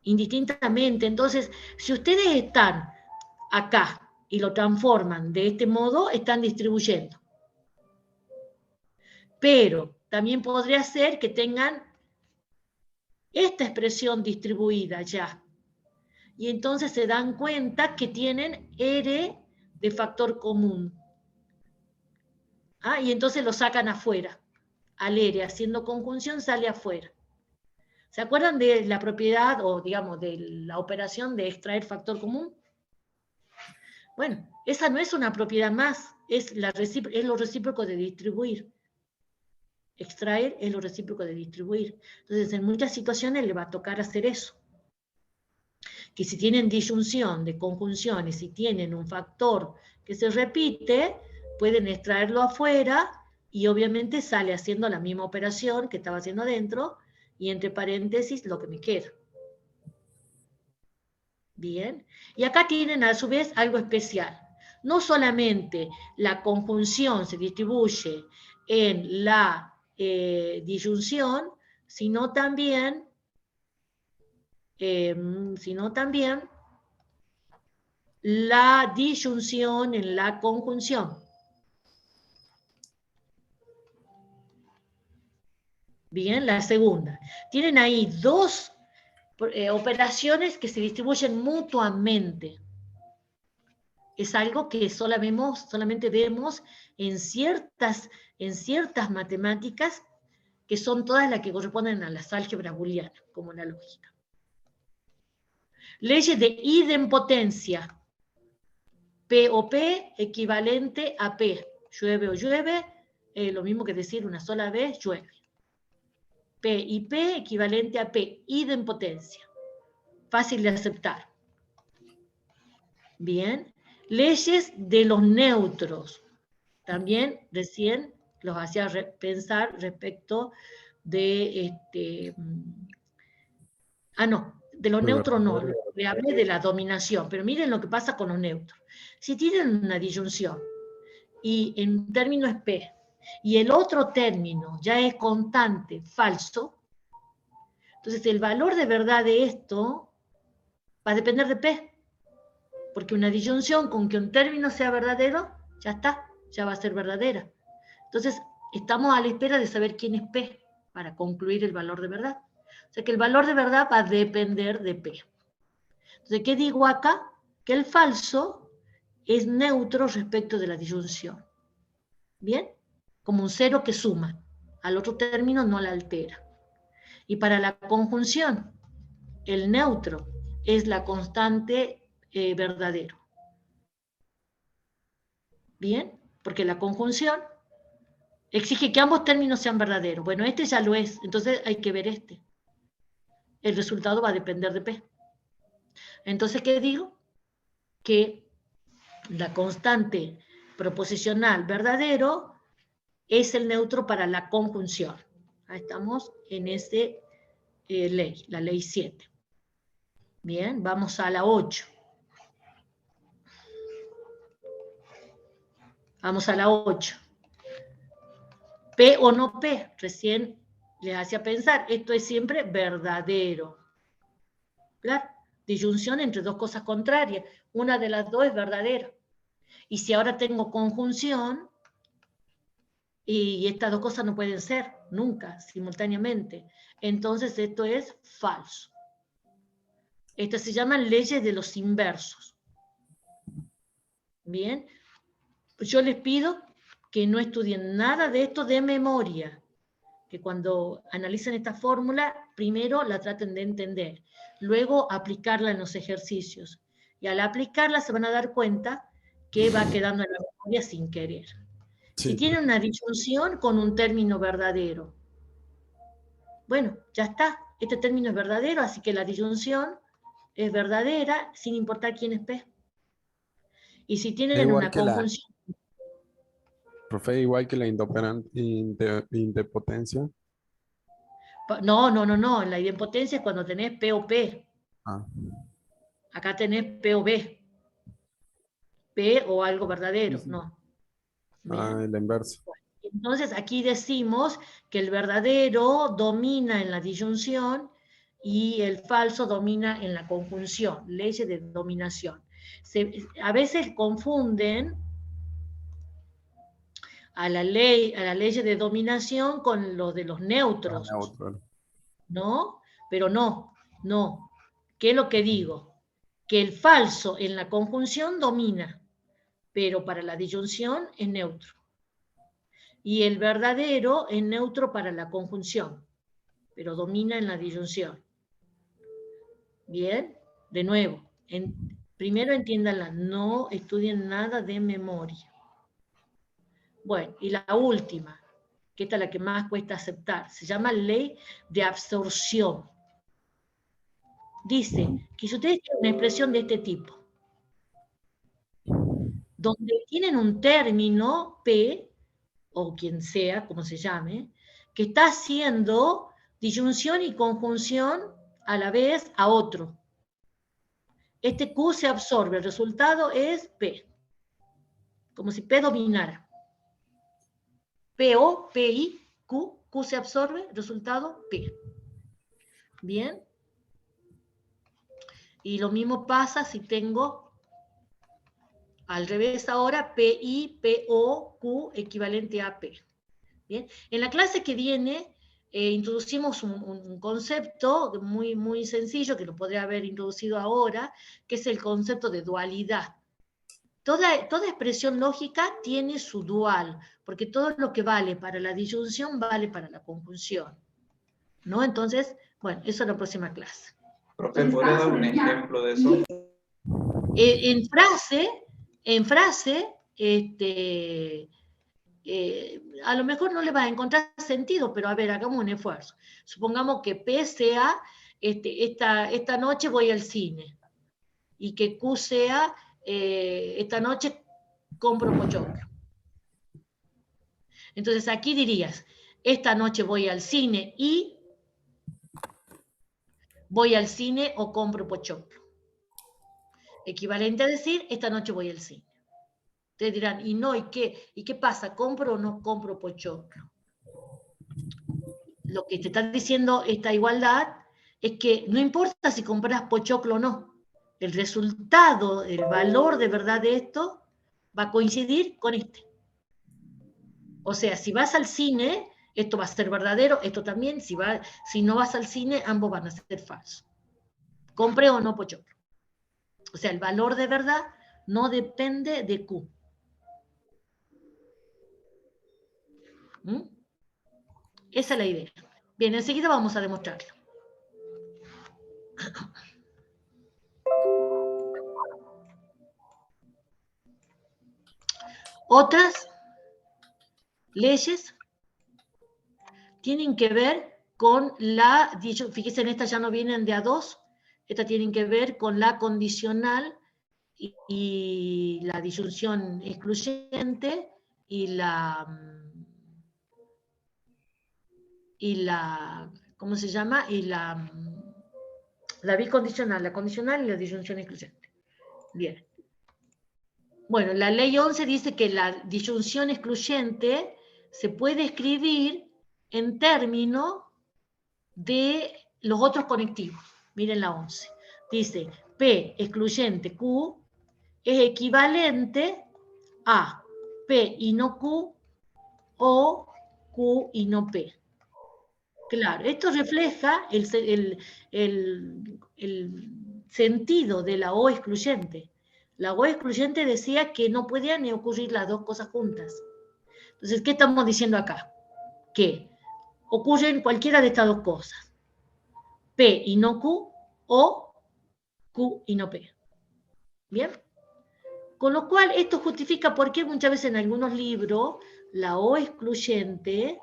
indistintamente. Entonces, si ustedes están acá y lo transforman de este modo, están distribuyendo. Pero también podría ser que tengan esta expresión distribuida ya. Y entonces se dan cuenta que tienen R de factor común. Y entonces lo sacan afuera. Al R, haciendo conjunción, sale afuera. ¿Se acuerdan de la propiedad o, digamos, de la operación de extraer factor común? Bueno, esa no es una propiedad más, es lo recíproco de distribuir. Extraer es lo recíproco de distribuir. Entonces, en muchas situaciones le va a tocar hacer eso. Que si tienen disyunción de conjunciones, si tienen un factor que se repite, pueden extraerlo afuera y obviamente sale haciendo la misma operación que estaba haciendo adentro y entre paréntesis lo que me queda. Bien. Y acá tienen a su vez algo especial. No solamente la conjunción se distribuye en la disyunción, sino también la disyunción en la conjunción. Bien, la segunda. Tienen ahí dos operaciones que se distribuyen mutuamente. Es algo que solamente vemos en ciertas matemáticas que son todas las que corresponden a las álgebras booleanas, como la lógica. Leyes de idempotencia. P o P equivalente a P. Llueve o llueve, lo mismo que decir una sola vez, llueve. P y P equivalente a P, idempotencia. Fácil de aceptar. Bien. Leyes de los neutros. También recién los hacía pensar respecto de de los neutros no, le hablé de la dominación, pero miren lo que pasa con los neutros. Si tienen una disyunción y en término es P, y el otro término ya es constante, falso, entonces el valor de verdad de esto va a depender de P, porque una disyunción con que un término sea verdadero, ya está, ya va a ser verdadera. Entonces, estamos a la espera de saber quién es P para concluir el valor de verdad. O sea que el valor de verdad va a depender de P. Entonces, ¿qué digo acá? Que el falso es neutro respecto de la disyunción. ¿Bien? Como un cero que suma. Al otro término no la altera. Y para la conjunción, el neutro es la constante verdadero. ¿Bien? Porque la conjunción exige que ambos términos sean verdaderos. Bueno, este ya lo es, entonces hay que ver este. El resultado va a depender de P. Entonces, ¿qué digo? Que la constante proposicional verdadero es el neutro para la conjunción. Ahí estamos en esa ley, la ley 7. Bien, vamos a la 8. Vamos a la 8. P o no P, recién les hacía pensar, esto es siempre verdadero. ¿Claro? Disyunción entre dos cosas contrarias. Una de las dos es verdadera. Y si ahora tengo conjunción, y estas dos cosas no pueden ser nunca simultáneamente, entonces esto es falso. Estas se llaman leyes de los inversos. Bien, yo les pido que no estudien nada de esto de memoria, que cuando analicen esta fórmula, primero la traten de entender, luego aplicarla en los ejercicios. Y al aplicarla se van a dar cuenta que va quedando en la memoria sin querer. Sí. Si tienen una disyunción con un término verdadero, bueno, ya está, este término es verdadero, así que la disyunción es verdadera sin importar quién es P. Y si tienen Igual una que la, conjunción... profe, igual que la indepotencia. No, la idempotencia es cuando tenés P o P. Ah, Acá tenés P o B. P o algo verdadero, sí, sí. no. El inverso. Entonces aquí decimos que el verdadero domina en la disyunción y el falso domina en la conjunción, leyes de dominación. A veces confunden a la ley de dominación con lo de los neutros, Neutro. ¿no? Pero no. ¿Qué es lo que digo? Que el falso en la conjunción domina, pero para la disyunción es neutro. Y el verdadero es neutro para la conjunción, pero domina en la disyunción. Bien, de nuevo, primero entiéndanla, no estudien nada de memoria. Bueno, y la última, que esta es la que más cuesta aceptar, se llama ley de absorción. Dice que si ustedes tienen una expresión de este tipo, donde tienen un término P, o quien sea, como se llame, que está haciendo disyunción y conjunción a la vez a otro. Este Q se absorbe, el resultado es P, como si P dominara. PO, PI, Q se absorbe, resultado P. Bien. Y lo mismo pasa si tengo al revés ahora, PI, PO, Q equivalente a P. Bien. En la clase que viene introducimos un concepto muy, muy sencillo, que lo podría haber introducido ahora, que es el concepto de dualidad. Toda expresión lógica tiene su dual, porque todo lo que vale para la disyunción vale para la conjunción, ¿no? Entonces, bueno, eso es la próxima clase. Profe, ¿podría dar un ejemplo de eso? En frase, a lo mejor no le va a encontrar sentido, pero a ver, hagamos un esfuerzo. Supongamos que P sea, esta noche voy al cine, y que Q sea, esta noche compro pochoclo. Entonces aquí dirías, esta noche voy al cine y voy al cine o compro pochoclo. Equivalente a decir, esta noche voy al cine. Ustedes dirán, ¿y no? ¿Y qué pasa? ¿Compro o no compro pochoclo? Lo que te está diciendo esta igualdad es que no importa si compras pochoclo o no. El resultado, el valor de verdad de esto va a coincidir con este. O sea, si vas al cine, esto va a ser verdadero, esto también. Si no vas al cine, ambos van a ser falsos. Compre o no pochoclo. O sea, el valor de verdad no depende de Q. ¿Mm? Esa es la idea. Bien, enseguida vamos a demostrarlo. Otras leyes tienen que ver con la, fíjense, en esta ya no vienen de a dos, estas tienen que ver con la condicional y la disyunción excluyente y la, ¿cómo se llama? Y la bicondicional, la condicional y la disyunción excluyente. Bien. Bueno, la ley 11 dice que la disyunción excluyente se puede escribir en términos de los otros conectivos. Miren la 11. Dice, P excluyente Q es equivalente a P y no Q o Q y no P. Claro, esto refleja el sentido de la O excluyente. La O excluyente decía que no podían ni ocurrir las dos cosas juntas. Entonces, ¿qué estamos diciendo acá? Que ocurren cualquiera de estas dos cosas. P y no Q, o Q y no P. ¿Bien? Con lo cual, esto justifica por qué muchas veces en algunos libros la O excluyente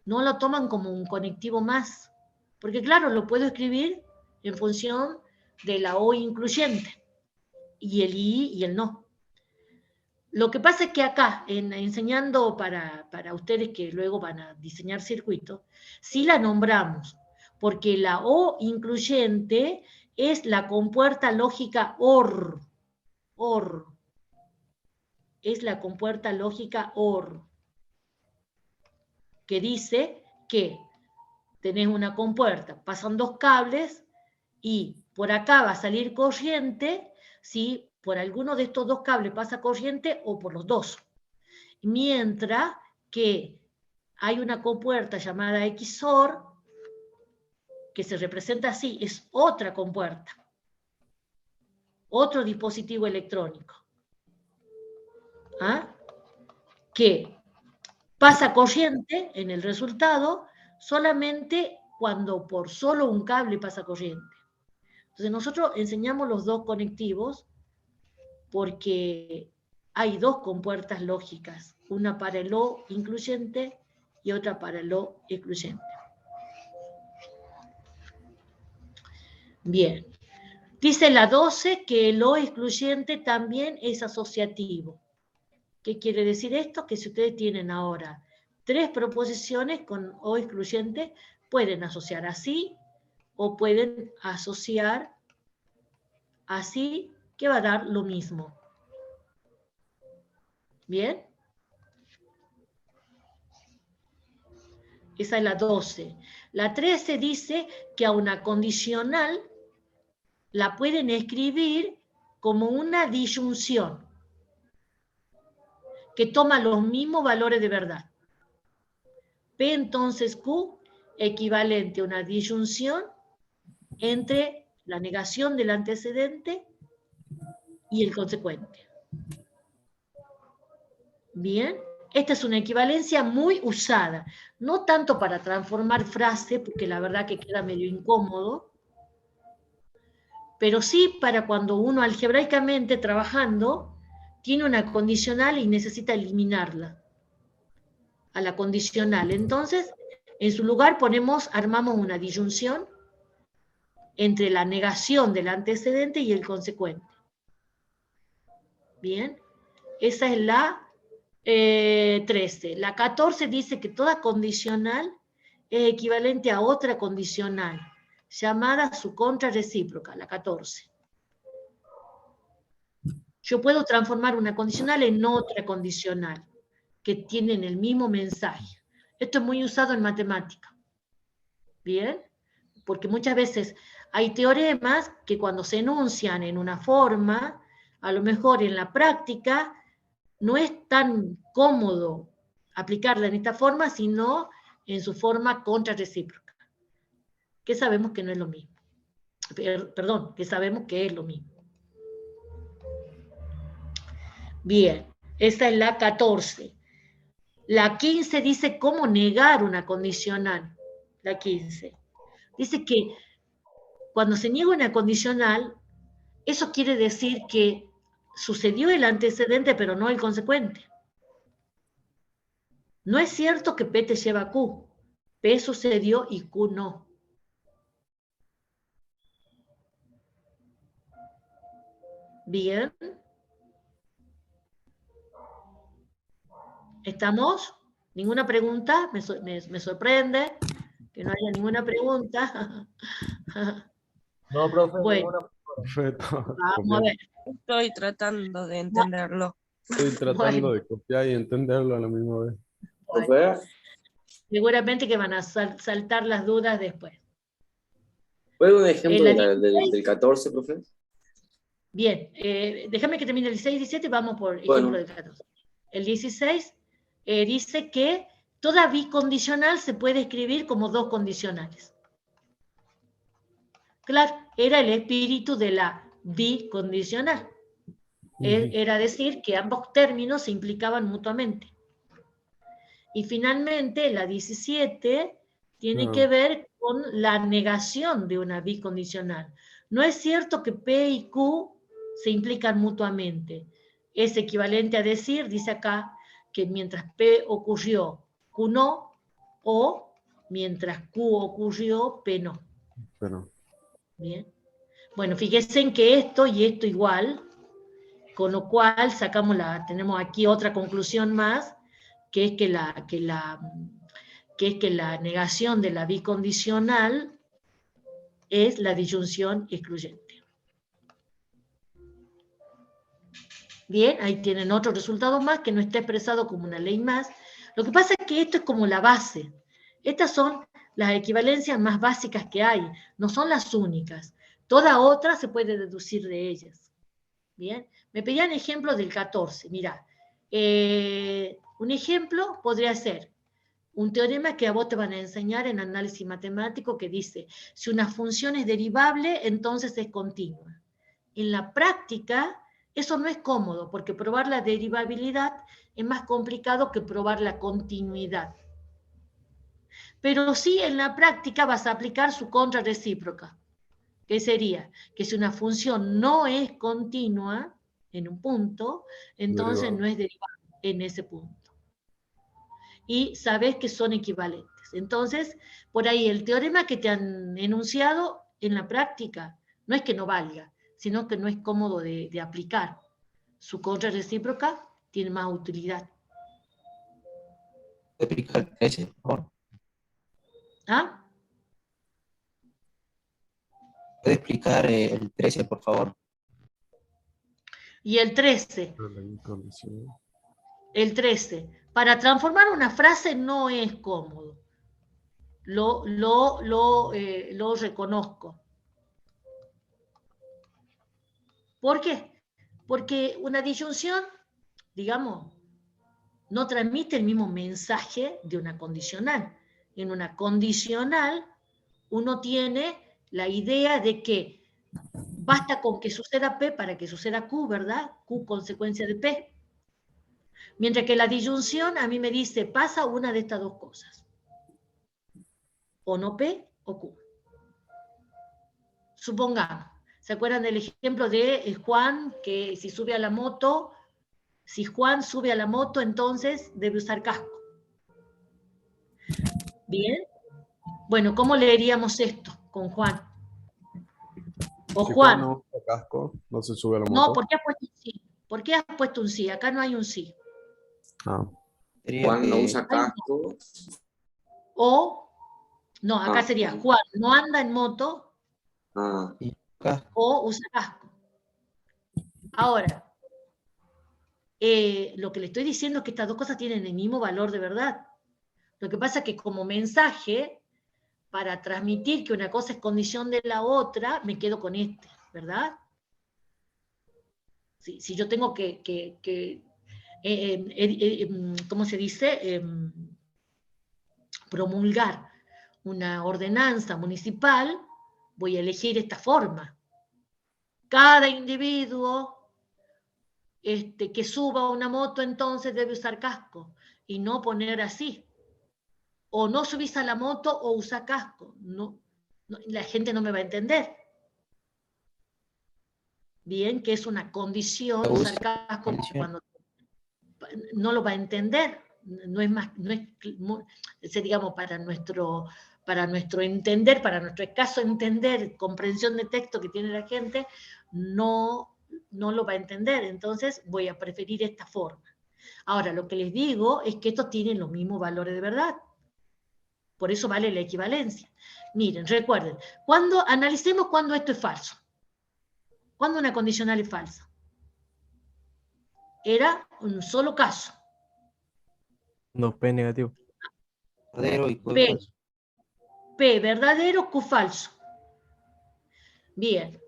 no lo toman como un conectivo más. Porque claro, lo puedo escribir en función de la O incluyente. Y el I y el no. Lo que pasa es que acá, enseñando para ustedes que luego van a diseñar circuitos, sí la nombramos, porque la O incluyente es la compuerta lógica OR. OR. Es la compuerta lógica OR, que dice que tenés una compuerta, pasan dos cables y por acá va a salir corriente si por alguno de estos dos cables pasa corriente o por los dos. Mientras que hay una compuerta llamada XOR que se representa así, es otra compuerta, otro dispositivo electrónico, ¿ah? Que pasa corriente en el resultado solamente cuando por solo un cable pasa corriente. Entonces nosotros enseñamos los dos conectivos porque hay dos compuertas lógicas, una para el O incluyente y otra para el O excluyente. Bien. Dice la 12 que el O excluyente también es asociativo. ¿Qué quiere decir esto? Que si ustedes tienen ahora 3 proposiciones con O excluyente, pueden asociar así o pueden asociar así, que va a dar lo mismo. ¿Bien? Esa es la 12. La 13 dice que a una condicional la pueden escribir como una disyunción que toma los mismos valores de verdad. P entonces Q equivalente a una disyunción entre la negación del antecedente y el consecuente. Bien, esta es una equivalencia muy usada, no tanto para transformar frase, porque la verdad que queda medio incómodo, pero sí para cuando uno algebraicamente trabajando tiene una condicional y necesita eliminarla, a la condicional. Entonces, en su lugar armamos una disyunción entre la negación del antecedente y el consecuente. Bien, esa es la 13. La 14 dice que toda condicional es equivalente a otra condicional, llamada su contrarrecíproca, la 14. Yo puedo transformar una condicional en otra condicional, que tienen el mismo mensaje. Esto es muy usado en matemática. ¿Bien? Porque muchas veces hay teoremas que cuando se enuncian en una forma, a lo mejor en la práctica no es tan cómodo aplicarla en esta forma, sino en su forma contrarrecíproca, que sabemos que no es lo mismo. Perdón, que sabemos que es lo mismo. Bien, esta es la 14. La 15 dice cómo negar una condicional. La 15. Dice que cuando se niega una condicional, eso quiere decir que sucedió el antecedente, pero no el consecuente. No es cierto que P te lleva a Q. P sucedió y Q no. Bien. ¿Estamos? ¿Ninguna pregunta? Me sorprende que no haya ninguna pregunta. No, profe, Bueno, ninguna. Perfecto. vamos a ver. Estoy tratando de entenderlo. Estoy tratando de copiar y entenderlo a la misma vez. Profe, Seguramente que van a saltar las dudas después. ¿puede un ejemplo La del 14, profe? Bien, déjame que termine el 16 y 17 y vamos por ejemplo Bueno. del 14. El 16 dice que toda bicondicional se puede escribir como dos condicionales. Claro, era el espíritu de la bicondicional. Era decir que ambos términos se implicaban mutuamente. Y finalmente, la 17 tiene que ver con la negación de una bicondicional. No es cierto que P y Q se implican mutuamente. Es equivalente a decir, dice acá, que mientras P ocurrió, Q no, o mientras Q ocurrió, P no. Pero, Bien. Bueno, fíjense en que esto y esto igual, con lo cual tenemos aquí otra conclusión más, que es que la negación de la bicondicional es la disyunción excluyente. Bien, ahí tienen otro resultado más que no está expresado como una ley más. Lo que pasa es que esto es como la base. Estas son las equivalencias más básicas que hay, no son las únicas. Toda otra se puede deducir de ellas. Bien, me pedían ejemplos del 14. Mirá, un ejemplo podría ser un teorema que a vos te van a enseñar en análisis matemático que dice, si una función es derivable, entonces es continua. En la práctica, eso no es cómodo, porque probar la derivabilidad es más complicado que probar la continuidad. Pero sí, en la práctica vas a aplicar su contrarrecíproca, que sería que si una función no es continua en un punto, entonces derivable. no es derivable en ese punto. Y sabes que son equivalentes. Entonces, por ahí el teorema que te han enunciado en la práctica no es que no valga, sino que no es cómodo de aplicar. Su contrarrecíproca tiene más utilidad. ¿Puede explicar el 13, por favor? ¿Ah? ¿Puede explicar el 13, por favor? Y el 13. El 13. Para transformar una frase no es cómodo. Lo reconozco. ¿Por qué? Porque una disyunción, digamos, no transmite el mismo mensaje de una condicional. En una condicional, uno tiene la idea de que basta con que suceda P para que suceda Q, ¿verdad? Q consecuencia de P. Mientras que la disyunción a mí me dice, pasa una de estas dos cosas. O no P o Q. Supongamos, ¿se acuerdan del ejemplo de Juan, que si sube a la moto, si Juan sube a la moto, entonces debe usar casco? ¿Bien? Bueno, ¿cómo leeríamos esto con Juan? O Si Juan. no usa casco, no se sube a la moto. No, ¿por qué has puesto un sí? ¿Por qué has puesto un sí? Acá no hay un sí. Ah. Juan no usa casco. O, no, acá sería Juan no anda en moto o usa casco. Ahora, lo que le estoy diciendo es que estas dos cosas tienen el mismo valor de verdad. Lo que pasa es que como mensaje, para transmitir que una cosa es condición de la otra, me quedo con este, ¿verdad? Si yo tengo ¿cómo se dice? Promulgar una ordenanza municipal, voy a elegir esta forma. Cada individuo que suba una moto entonces debe usar casco, y no poner así. O no subís a la moto o usa casco. No, la gente no me va a entender. Bien, que es una condición usar casco cuando no lo va a entender. No es más, no es, digamos, para nuestro entender, para nuestro escaso entender, comprensión de texto que tiene la gente, no lo va a entender. Entonces voy a preferir esta forma. Ahora, lo que les digo es que estos tienen los mismos valores de verdad. Por eso vale la equivalencia. Miren, recuerden, analicemos cuando esto es falso. Cuando una condicional es falsa. Era un solo caso. No, P negativo. Verdadero y Q P, falso. P verdadero, Q falso. Bien.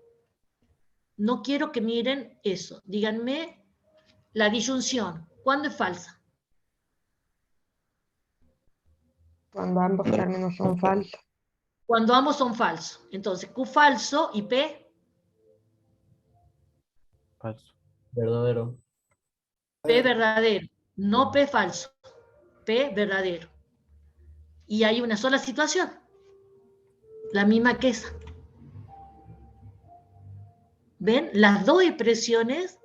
No quiero que miren eso. Díganme la disyunción. ¿Cuándo es falsa? Cuando ambos términos son falsos. Cuando ambos son falsos. Entonces, Q falso y P Falso. Verdadero. P verdadero. No P falso. P verdadero. Y hay una sola situación. La misma que esa. ¿Ven? Las dos expresiones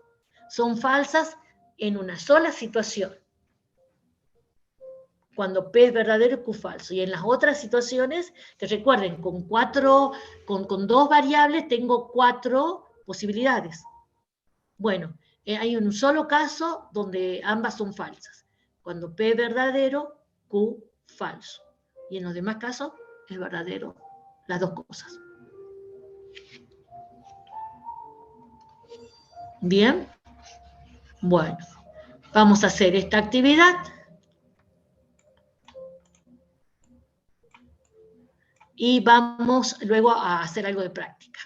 son falsas en una sola situación. Cuando P es verdadero y Q falso. Y en las otras situaciones, que recuerden, con dos variables tengo 4 posibilidades. Bueno, hay un solo caso donde ambas son falsas. Cuando P es verdadero, Q falso. Y en los demás casos es verdadero las dos cosas. Bien. Bueno, vamos a hacer esta actividad. Y vamos luego a hacer algo de práctica.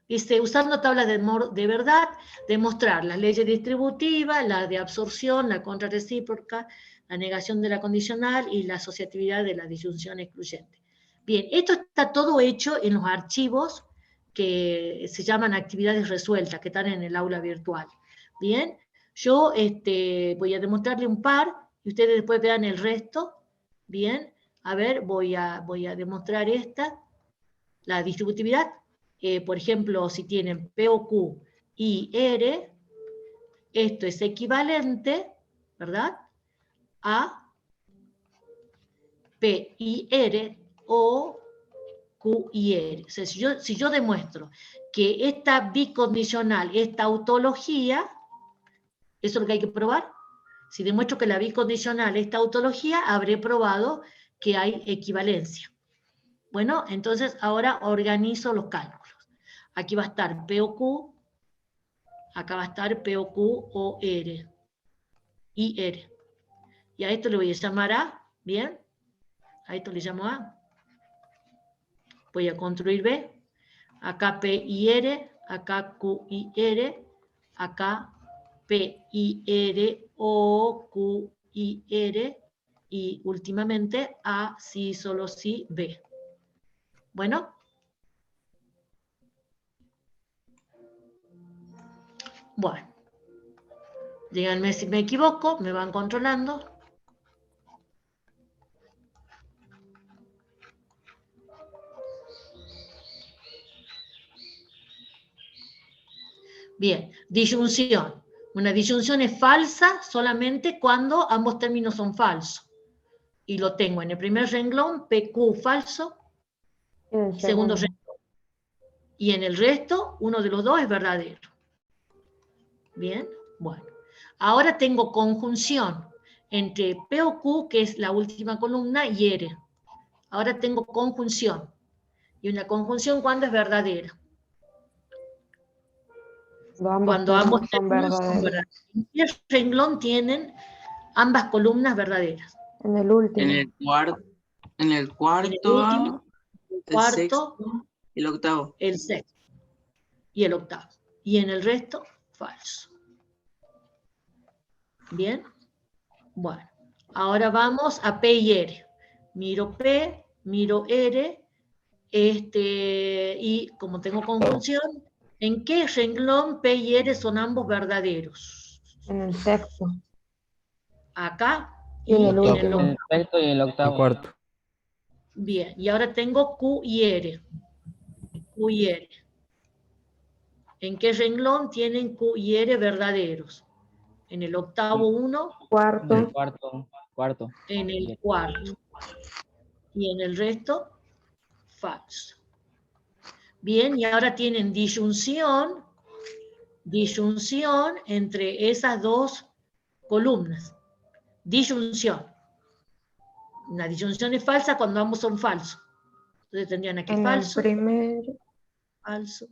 Dice, usando tablas de verdad, demostrar las leyes distributivas, la de absorción, la contrarrecíproca, la negación de la condicional y la asociatividad de la disyunción excluyente. Bien, esto está todo hecho en los archivos que se llaman actividades resueltas, que están en el aula virtual. Bien, yo voy a demostrarle un par y ustedes después vean el resto. Bien, a ver, voy a demostrar esta, la distributividad. Por ejemplo, si tienen P o Q y R, esto es equivalente, ¿verdad?, a P y R o Q y R. O sea, si yo demuestro que esta bicondicional, esta tautología, eso es lo que hay que probar. Si demuestro que la bicondicional es tautología, habré probado que hay equivalencia. Bueno, entonces ahora organizo los cálculos. Aquí va a estar P o Q, acá va a estar P o Q o R, y R. Y a esto le voy a llamar A, ¿bien? A esto le llamo A. Voy a construir B. Acá P y R, acá Q y R, acá P y R o Q y R, y últimamente A, sí, solo sí, B. Bueno. Bueno. Díganme si me equivoco, me van controlando. Bien, disyunción. Una disyunción es falsa solamente cuando ambos términos son falsos. Y lo tengo en el primer renglón, PQ falso, segundo renglón. Y en el resto, uno de los dos es verdadero. Bien, bueno. Ahora tengo conjunción entre P o Q, que es la última columna, y R. Ahora tengo conjunción. Y una conjunción, ¿cuándo es verdadera? Cuando ambos términos son verdaderos. ¿En qué renglón tienen ambas columnas verdaderas? En el último. En el cuarto, En el último, el cuarto, sexto, el octavo. el sexto y el octavo. Y en el resto, falso. ¿Bien? Bueno, ahora vamos a P y R. Miro P, miro R, y como tengo conjunción, ¿en qué renglón P y R son ambos verdaderos? En el sexto. Acá Y en el último. En el sexto y en el El octavo. cuarto. Bien, y ahora tengo Q y R. Q y R. ¿En qué renglón tienen Q y R verdaderos? En el octavo 1. Cuarto. En el cuarto. En el cuarto. Y en el resto, falso. Bien, y ahora tienen disyunción entre esas dos columnas. Disyunción. Una disyunción es falsa cuando ambos son falsos. Entonces tendrían aquí En falso, el primer, falso,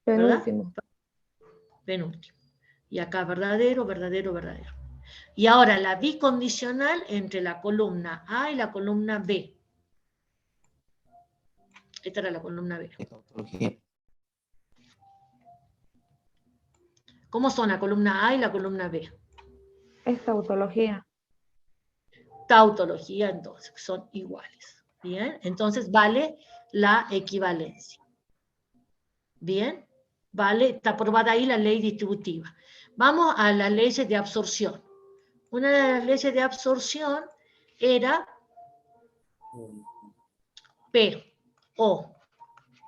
penúltimo. penúltimo. Y acá verdadero, verdadero, verdadero. Y ahora la bicondicional entre la columna A y la columna B. Esta era la columna B. ¿Cómo son la columna A y la columna B? Es tautología. Tautología, entonces, son iguales. Bien, entonces vale la equivalencia. Bien, vale, está aprobada ahí la ley distributiva. Vamos a las leyes de absorción. Una de las leyes de absorción era P, O,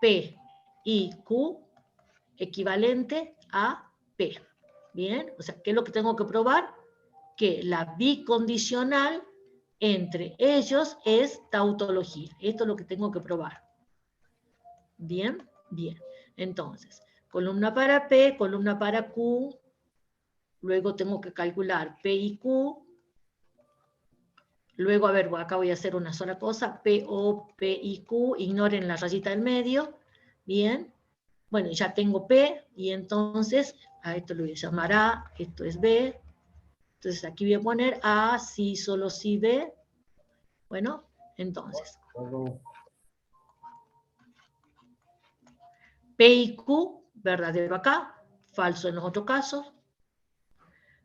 P, I, Q, equivalente a P. Bien, o sea, ¿qué es lo que tengo que probar? Que la bicondicional entre ellos es tautología. Esto es lo que tengo que probar. Bien, bien. Entonces, columna para P, columna para Q. Luego tengo que calcular P y Q. Luego, a ver, acá voy a hacer una sola cosa. P, O, P y Q. Ignoren la rayita del medio. Bien. Bueno, ya tengo P. Y entonces, a esto lo voy a llamar A. Esto es B. Entonces aquí voy a poner A, sí, solo sí, B. Bueno, entonces. P y Q, verdadero acá, falso en los otros casos.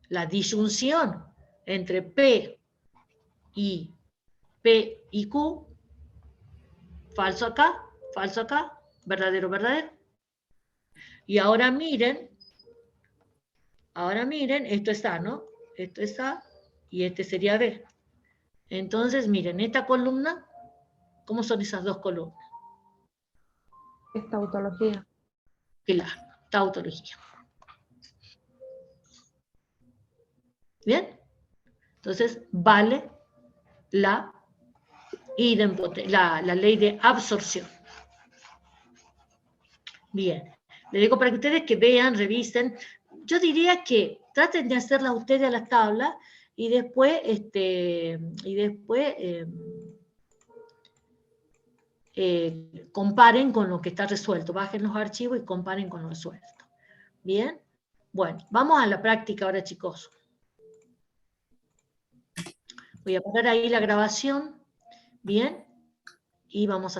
La disyunción entre P y Q, falso acá, verdadero, verdadero. Y ahora miren, esto es A, ¿no? Esto es A y este sería B. Entonces, miren, esta columna, ¿cómo son esas dos columnas? Es tautología. Claro, tautología. ¿Bien? Entonces, vale la ley de absorción. Bien. Le digo para que ustedes que vean, revisen. Yo diría que traten de hacerla ustedes a la tabla y después, comparen con lo que está resuelto. Bajen los archivos y comparen con lo resuelto. ¿Bien? Bueno, vamos a la práctica ahora, chicos. Voy a poner ahí la grabación. Bien. Y vamos a